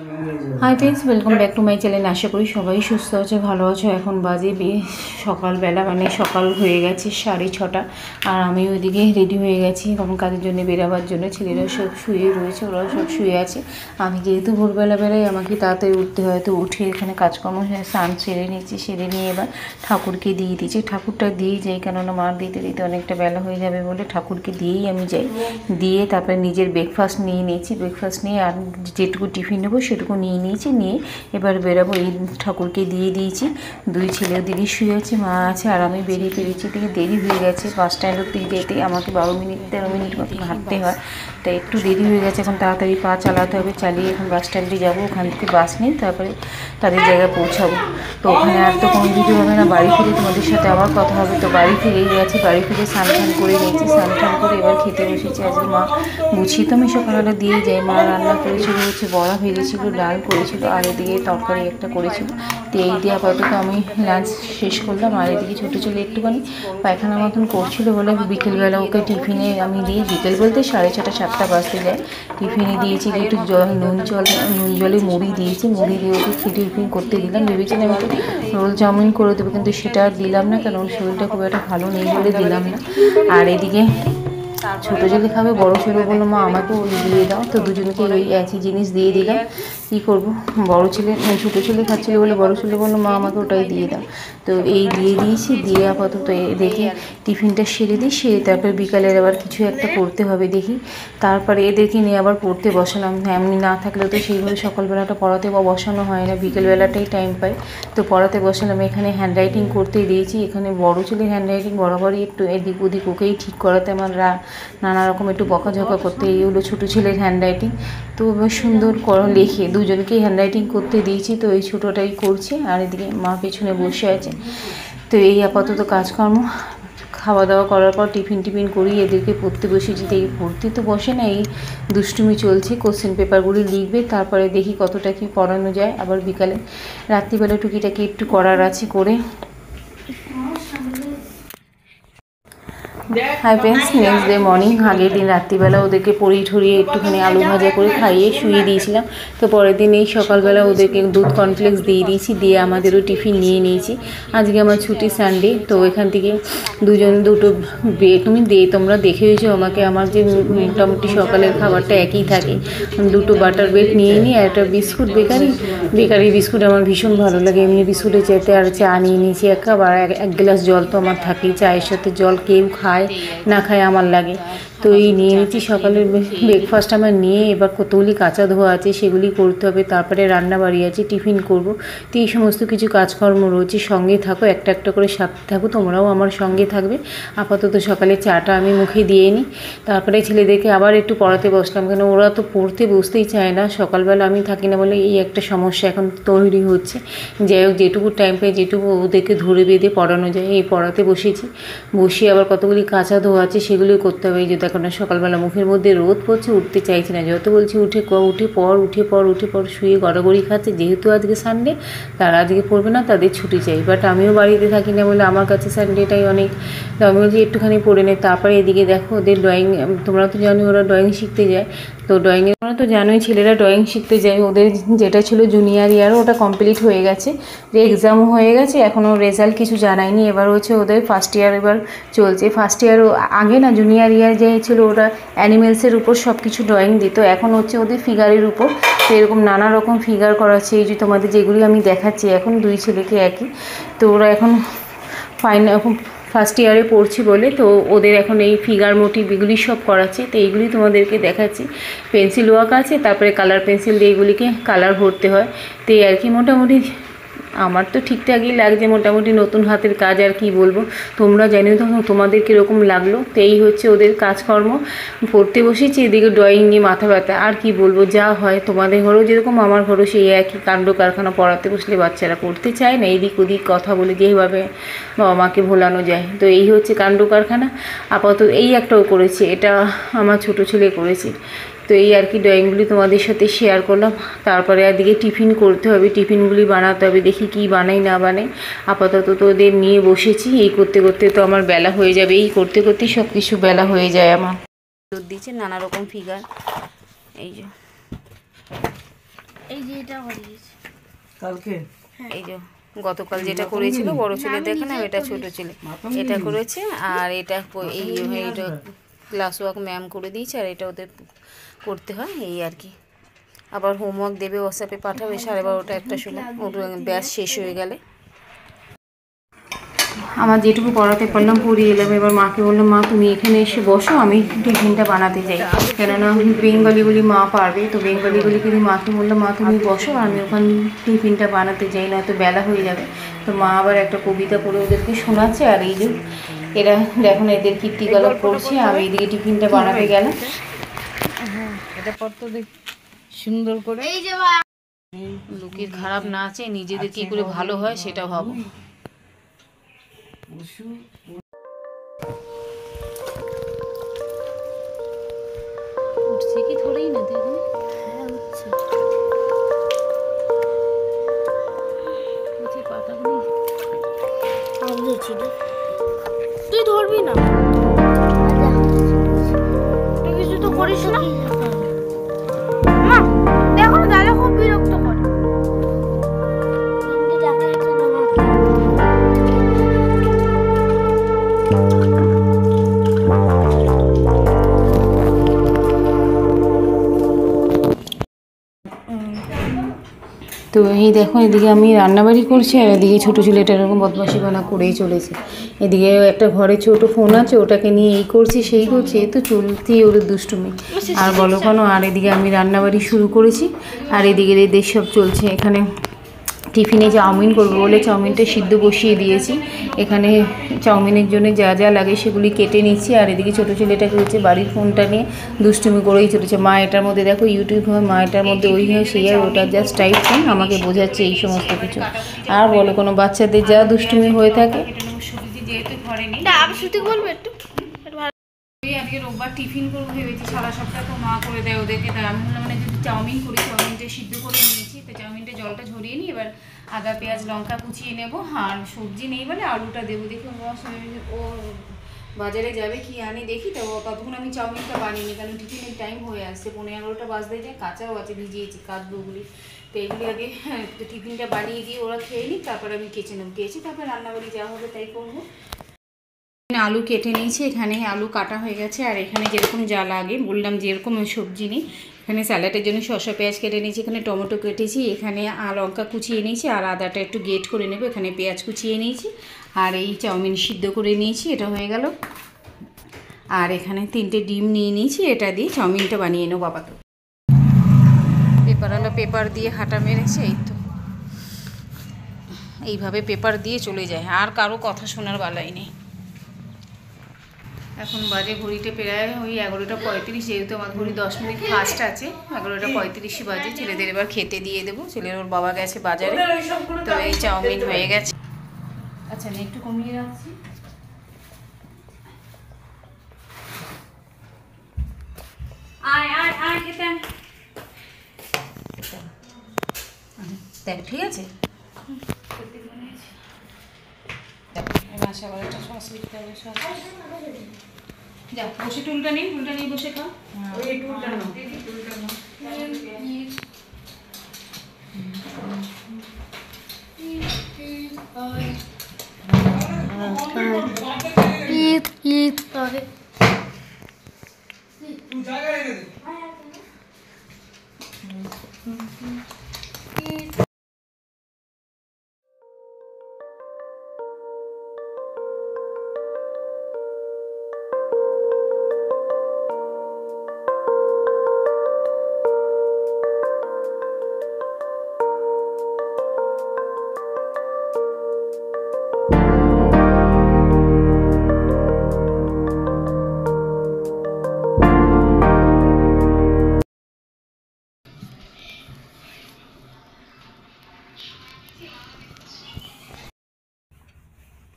High friends, welcome back to my channel. আশা করি সবাই সুস্থ আছে, ভালো আছো। এখন বাজে সকালবেলা, মানে সকাল হয়ে গেছে 6:30। আর আমি ওইদিকে রেডি হয়ে গেছি তখন কাজের জন্য বেরাবার জন্য। ছেলেরা সব শুয়ে রয়েছে, ওরাও সব শুয়ে আছে। আমি যেহেতু ভোরবেলা বেলায় আমাকে তাড়াতাড়ি উঠতে হয়, তো উঠে এখানে কাজকর্ম স্নান সেরে নিচ্ছি। সেরে নিয়ে এবার ঠাকুরকে দিয়ে দিচ্ছি। ঠাকুরটা দিয়েই যাই, কেননা মার দিতে দিতে অনেকটা বেলা হয়ে যাবে বলে ঠাকুরকে দিয়েই আমি যাই। দিয়ে তারপরে নিজের ব্রেকফাস্ট নিয়ে নিয়েছি। ব্রেকফাস্ট নিয়ে আর যেটুকু টিফিন নেবো সেটুকু নিয়ে নিয়েছি। নিয়ে এবার বেরাবো। এই ঠাকুরকে দিয়ে দিয়েছি। দুই ছেলে দিদি শুয়ে আছে, মা আছে, আর আমি বেরিয়ে পেরেছি। থেকে দেরি হয়ে গেছে। বাস স্ট্যান্ড অব্দি যেতে আমাকে 12 মিনিট মতন হাঁটতে হয়, তাই একটু দেরি হয়ে গেছে। এখন তাড়াতাড়ি পা চালাতে হবে। চালিয়ে এখন বাস স্ট্যান্ডে যাবো। ওখান থেকে বাস নিয়ে তারপরে তাদের জায়গায় পৌঁছাবো। তো ওখানে আর তো কোনো ভিডিও হবে না, বাড়ি ফিরে তোমাদের সাথে আবার কথা হবে। তো বাড়ি ফিরেই গেছি। বাড়ি ফিরে স্নান টান করে নিয়েছি। স্নান টান করে এবার খেতে বসেছি। আজকে মা গুছিয়ে তো আমি সকালবেলা দিয়ে যাই। মা রান্না করেছিল হচ্ছে বড়া ভেজেছিল, ডাল করেছিল, আর এদিকে তরকারি একটা করেছিল। তো এই দিয়ে আপাতত আমি লাঞ্চ শেষ করলাম। আর এদিকে ছোটো ছেলে একটুখানি পায়খানা মতন করছিল বলে বিকেলবেলা ওকে টিফিনে আমি দিই। বিকেল বলতে 6:30 7টা বাজতে যায়। টিফিনে দিয়েছি একটু নুন জলে মুড়ি দিয়েছি। মুড়ি দিয়ে ওকে টিফিন করতে দিলাম। ভেবেছিলাম আমি রোল চাউমিন করে দেবো, কিন্তু সেটা আর দিলাম না, কারণ শরীরটা খুব একটা ভালো নেই বলে দিলাম না। আর এদিকে ছোটো ছেলে খাবে, বড়ো ছেলে বললো মা আমাকেও ওই দিয়ে দাও। তো দুজনকে ওই একই জিনিস দিয়ে দিলাম। কী করবো, ছোটো ছেলে খাচ্ছিলো বলে বড়ো ছেলে বললো মা আমাকে ওটাই দিয়ে দাও। তো এই দিয়ে দিয়েছি। দিয়ে আপাতত দেখি টিফিনটা সেরে দিই। সে তারপরে বিকালের আবার কিছু একটা করতে হবে দেখি। তারপরে এদেরকে নিয়ে আবার পড়তে বসালাম। এমনি না থাকলেও তো সেইভাবে সকালবেলাটা পড়াতে বা বসানো হয় না, বিকেলবেলাটাই টাইম পাই। তো পড়াতে বসালাম। এখানে হ্যান্ডরাইটিং করতে দিয়েছি। এখানে বড়ো ছেলের হ্যান্ডরাইটিং বরাবরই একটু এদিক ওদিক, ওকেই ঠিক করাতে আমার নানা রকম একটু বকাঝকা করতে। এই হলো ছোটো ছেলের হ্যান্ডরাইটিং। তো বেশ সুন্দর লেখে। দুজনকেই হ্যান্ডরাইটিং করতে দিয়েছি। তো এই ছোটোটাই করছে, আর এদিকে মা পেছনে বসে আছে। তো এই আপাতত কাজকর্ম। খাওয়া দাওয়া করার পর টিফিন করি, এদেরকে পড়তে বসেছি। তো এই পড়তে তো বসে না, এই দুষ্টুমি চলছে। কোশ্চেন পেপারগুলি লিখবে, তারপরে দেখি কতটা কি পড়ানো যায়। আবার বিকালে রাত্রিবেলা টুকিটাকি একটু করার আছে, করে। Hi friends, next day morning. আগের দিন রাত্রিবেলা ওদেরকে পরিয়ে ঠরিয়ে একটুখানি আলু ভাজা করে খাইয়ে শুয়ে দিয়েছিলাম। তো পরের দিন এই সকালবেলা ওদেরকে দুধ কর্নফ্লেক্স দিয়ে দিয়েছি। দিয়ে আমাদেরও টিফিন নিয়ে নিয়েছি। আজকে আমার ছুটি, সানডে। তো এখান থেকে দুটো তোমরা দেখে হয়েছো আমাকে। আমার যে মোটামুটি সকালের খাবারটা একই থাকে। দুটো বাটার ব্রেড নিয়ে নিই, আর একটা বিস্কুট, বেকারি বিস্কুট আমার ভীষণ ভালো লাগে। এমনি বিস্কুটের চাইতে আর চা নিয়ে নিয়েছি 1 কাপ। আর 1 গ্লাস জল তো আমার থাকেই। চায়ের সাথে জল কেউ খায় না খায়, আমার লাগে। তো এই নিয়ে নিচ্ছি সকালের ব্রেকফাস্ট আমার নিয়ে। এবার কতগুলি কাঁচা ধোয়া আছে, সেগুলি করতে হবে। তারপরে রান্না বাড়ি আছে, টিফিন করব। তো এই সমস্ত কিছু কাজকর্ম রয়েছে। সঙ্গে থাকো, একটা একটা করে সাথে থাকো, তোমরাও আমার সঙ্গে থাকবে। আপাতত সকালে চাটা আমি মুখে দিয়ে নিই। তারপরে ছেলেদেরকে আবার একটু পড়াতে বসলাম, কেন ওরা তো পড়তে বসতেই চায় না। সকালবেলা আমি থাকি না বলে এই একটা সমস্যা এখন তৈরি হচ্ছে। যাই হোক, যেটুকু টাইম পাই, যেটুকু ওদেরকে ধরে বেঁধে পড়ানো যায়, এই পড়াতে বসেছি। বসিয়ে আবার কতগুলি কাঁচা ধোয়া আছে, সেগুলোই করতে হবে। এই যে দেখো না, সকালবেলা মুখের মধ্যে রোদ পড়ছে, উঠতে চাইছি না। যত বলছি উঠে পর শুয়ে গড়াগড়ি খাচ্ছে। যেহেতু আজকে সানডে, তারা আজকে পড়বে না, তাদের ছুটি চাই। বাট আমিও বাড়িতে থাকি না বলে আমার কাছে সানডেটাই অনেক। তো আমি বলছি একটুখানি পড়ে নেই। তারপরে এদিকে দেখো ওদের ড্রয়িং, তোমরা তো জানো ওরা ড্রয়িং শিখতে যায়। তো ড্রয়িংয়ে তোমরা তো জানোই ছেলেরা ড্রয়িং শিখতে যায়। ওদের যেটা ছিল জুনিয়র ইয়ার, ওটা কমপ্লিট হয়ে গেছে। এক্সামও হয়ে গেছে, এখনও রেজাল্ট কিছু জানায়নি। এবার হচ্ছে ওদের ফার্স্ট ইয়ার এবার চলছে। ফার্স্ট ইয়ারও আগে না, জুনিয়র ইয়ার যে ছিল ওরা অ্যানিমেলসের উপর সব কিছু ড্রয়িং দিত। এখন হচ্ছে ওদের ফিগারের উপর। তো এরকম নানা রকম ফিগার করাচ্ছে। এই যে তোমাদের যেগুলি আমি দেখাচ্ছি এখন, দুই ছেলেকে একই। তো ওরা এখন ফার্স্ট ইয়ারে পড়ছি বলে, তো ওদের এখন এই ফিগার মোটিভ এগুলি সব করাচ্ছে। তো এইগুলি তোমাদেরকে দেখাচ্ছি। পেন্সিল ওয়ার্ক আছে, তারপরে কালার পেন্সিল দিয়ে এগুলিকে কালার ভরতে হয়। তো এই আর কি, মোটামুটি আমার তো ঠিকঠাকই লাগছে। মোটামুটি নতুন হাতের কাজ, আর কি বলবো। তোমরা জানিও তো তোমাদের কীরকম লাগলো। তো এই হচ্ছে ওদের কাজকর্ম। পড়তে বসেছি, এদিকে ড্রয়িং নিয়ে মাথা ব্যথা। আর কি বলবো, যা হয় তোমাদের ঘরেও যেরকম আমার ঘরেও সেই একই কাণ্ড কারখানা। পড়াতে বসলে বাচ্চারা পড়তে চায় না, এদিক ওদিক কথা বলে যেভাবে বাবা মাকে ভোলানো যায়। তো এই হচ্ছে কাণ্ড কারখানা। আপাতত এই একটাও করেছে, এটা আমার ছোটো ছেলে করেছে। তো এই আর কি ড্রয়িংগুলি তোমাদের সাথে শেয়ার করলাম। তারপরে একদিকে টিফিন করতে হবে, টিফিনগুলি বানাতে হবে। দেখি কি বানাই না বানাই। আপাতত তো ওদের নিয়ে বসেছি। এই করতে করতে তো আমার বেলা হয়ে যাবে। এই করতে করতেই সব কিছু বেলা হয়ে যায় আমার। দিচ্ছে নানা রকম ফিগার, এই যে এই যে এটা হয়েছে কালকে এই যে গতকাল যেটা করেছিল বড় ছেলে দেখে না, এটা ছোট ছেলে এটা করেছে। আর এটা এইটা ক্লাস ওয়ার্ক ম্যাম করে দিয়েছে, আর এটা ওদের করতে হয় এই আর কি। আবার হোমওয়ার্ক দেবে, হোয়াটসঅ্যাপে পাঠাবে 12:30 একটা সময়, ওর ব্যাচ শেষ হয়ে গেলে। আমার যেটুকু পড়াতে পারলাম পড়িয়ে এলাম। এবার মাকে বললাম, মা তুমি এখানে এসে বসো, আমি টিফিনটা বানাতে যাই। কেননা বেঙ্গলিগুলি মা পারবে, তো বেঙ্গলিগুলিকে মাকে বললাম, মা তুমি বসো, আমি ওখানে টিফিনটা বানাতে যাই, না তো বেলা হয়ে যাবে। তো মা আবার একটা কবিতা পড়ে ওদেরকে শোনাচ্ছে। আর এই যে এরা দেখুন এদের কীর্তিকলাপ করছে, আমি এদিকে টিফিনটা বানাতে গেলাম। এটা পর তো দেখ সুন্দর করে। এই যে লোকের খারাপ না আছে, নিজেদের কি করে ভালো হয় সেটা ভাবো। উঠছে কি থোড়েই না দেখুন। হ্যাঁ হচ্ছে পাতাগুলি আমি ধরছি রে, তুই ধরবি না, তুই কিছু তো করিস না। মা দেখো না, দাদা খুব বিরক্ত করে। তো এই দেখো এদিকে আমি রান্নাবাড়ি করছি, আর এদিকে ছোটো ছেলেটা এরকম বদমাশিপানা করেই চলেছে। এদিকে একটা ঘরে ছোটো ফোন আছে, ওটাকে নিয়ে এই করছি সেই করছি, এই তো চলতেই ওর দুষ্টুমি আর বলো কেন। আর এদিকে আমি রান্নাবাড়ি শুরু করেছি, আর এদিকে এদের সব চলছে। এখানে টিফিনে চাউমিন করবো বলে চাউমিনটা সিদ্ধ বসিয়ে দিয়েছি। এখানে চাউমিনের জন্য যা যা লাগে সেগুলি কেটে নিচ্ছি। আর এদিকে ছোটো ছেলেটাকে হচ্ছে বাড়ির ফোনটা নিয়ে দুষ্টুমি করেই চলেছে। মা এটার মধ্যে দেখো ইউটিউব হয়, মা এটার মধ্যে ওই হয় সেই হয়, ওটা জাস্ট টাইপ ফোন আমাকে বোঝাচ্ছে এই সমস্ত কিছু। আর বলো কোনো বাচ্চাদের যা দুষ্টুমি হয়ে থাকে। যেহেতু ঘরে নেই, আমি শুধু বলবো একটু আজকে রোববার টিফিন করবো ভেবেছি, সারা সপ্তাহ তো মা করে দেয় ওদেরকে। তাই আমি বললাম মানে যদি চাউমিন করি, চাউমিনটা সিদ্ধ করে নিয়েছি, তো চাউমিনটা জলটা ঝরিয়ে নিই। এবার আদা পেঁয়াজ লঙ্কা কুচিয়ে নেবো, আর সবজি নেই বলে আলুটা দেবো। দেখি ও বাজারে যাবে কি আনে দেখি। তো ততক্ষণ আমি চাউমিনটা বানিয়ে নিই, কারণ টিফিনের টাইম হয়ে আসছে, 11:30 বাজতে যায়। কাঁচাও আছে, ভিজিয়েছি কাজগুলি। তো এইগুলি আগে টিফিনটা বানিয়ে দিয়ে ওরা খেয়ে নিই, তারপর আমি কেচে নেবো, কেচে তারপর রান্নাবাড়ি যা হবে তাই করবো। আলু কেটে নিয়েছি, এখানে আলু কাটা হয়ে গেছে। আর এখানে যেরকম যা লাগে বললাম, যেরকম সবজি নেই, এখানে স্যালাডের জন্য শসা পেঁয়াজ কেটে নিয়েছি, এখানে টমেটো কেটেছি, এখানে লঙ্কা কুচিয়ে নিয়েছি, আর আদাটা একটু গ্রেট করে নেব, এখানে পেঁয়াজ কুচিয়ে নিয়েছি, আর এই চাউমিন সিদ্ধ করে নিয়েছি, এটা হয়ে গেল। আর এখানে 3টে ডিম নিয়ে নিয়েছি, এটা দিয়ে চাউমিনটা বানিয়ে নেবো। বাবা তো পেপারওয়ালা পেপার দিয়ে হাঁটা মেরেছে, এই তো এইভাবে পেপার দিয়ে চলে যায়, আর কারো কথা শোনার বালাই নেই। এখন বাজে ঘড়িতে প্রায় ওই 11:35, যেহেতু আমার ঘড়ি 10 মিনিট ফাস্ট আছে, 11:35 বাজে। ছেলেদের এবার খেতে দিয়ে দেবো, ছেলের ওর বাবা গেছে বাজারে। তো এই চাউমিন হয়ে গেছে। আচ্ছা না একটু কমিয়ে রাখছি। আয় আয় আয় খেতে আয়। দেখ ঠিক আছে, আবার একটা সস লিখতে হবে। সস যাও, বসে টুলটা নেই, টুলটা নিয়ে বসে খাও। ওই টুলটা নাও, টুলটা নাও। ঈদ ঈদ করে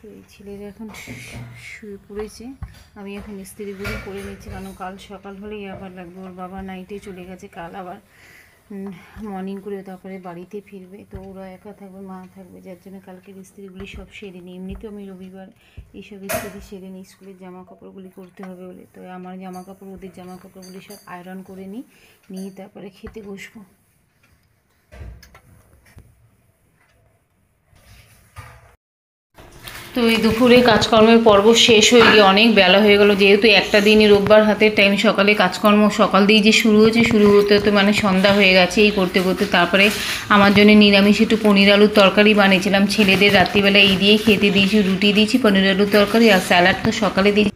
তো এই ছেলেরা এখন শুয়ে পড়েছে, আমি এখন ইস্ত্রিগুলো করে নিচ্ছি, কারণ কাল সকাল হলেই আবার লাগবে। ওর বাবা নাইটে চলে গেছে, কাল আবার মর্নিং করে তারপরে বাড়িতে ফিরবে। তো ওরা একা থাকবে, মা থাকবে, যার জন্য কালকের ইস্ত্রিগুলি সব সেরে নিই। এমনিতেও আমি রবিবার এইসব ইস্ত্রি সেরে নিই, স্কুলের জামা কাপড়গুলি করতে হবে বলে। তো আমার জামা কাপড় ওদের জামা কাপড়গুলি সব আয়রন করে নিই, নিয়ে তারপরে খেতে বসবো। তো এই দুপুরে কাজকর্মের পর্ব শেষ হয়ে গিয়ে অনেক বেলা হয়ে গেল, যেহেতু একটা দিনই রোববার হাতের টাইম, সকালে কাজকর্ম সকাল দিয়েই যে শুরু হতে হতে মানে সন্ধ্যা হয়ে গেছে এই করতে করতে। তারপরে আমার জন্য নিরামিষ একটু পনির আলুর তরকারি বানিয়েছিলাম, ছেলেদের রাত্রিবেলা এই দিয়েই খেতে দিয়েছি, রুটি দিয়েছি, পনির আলুর তরকারি আর স্যালাড তো সকালে দিয়েছি।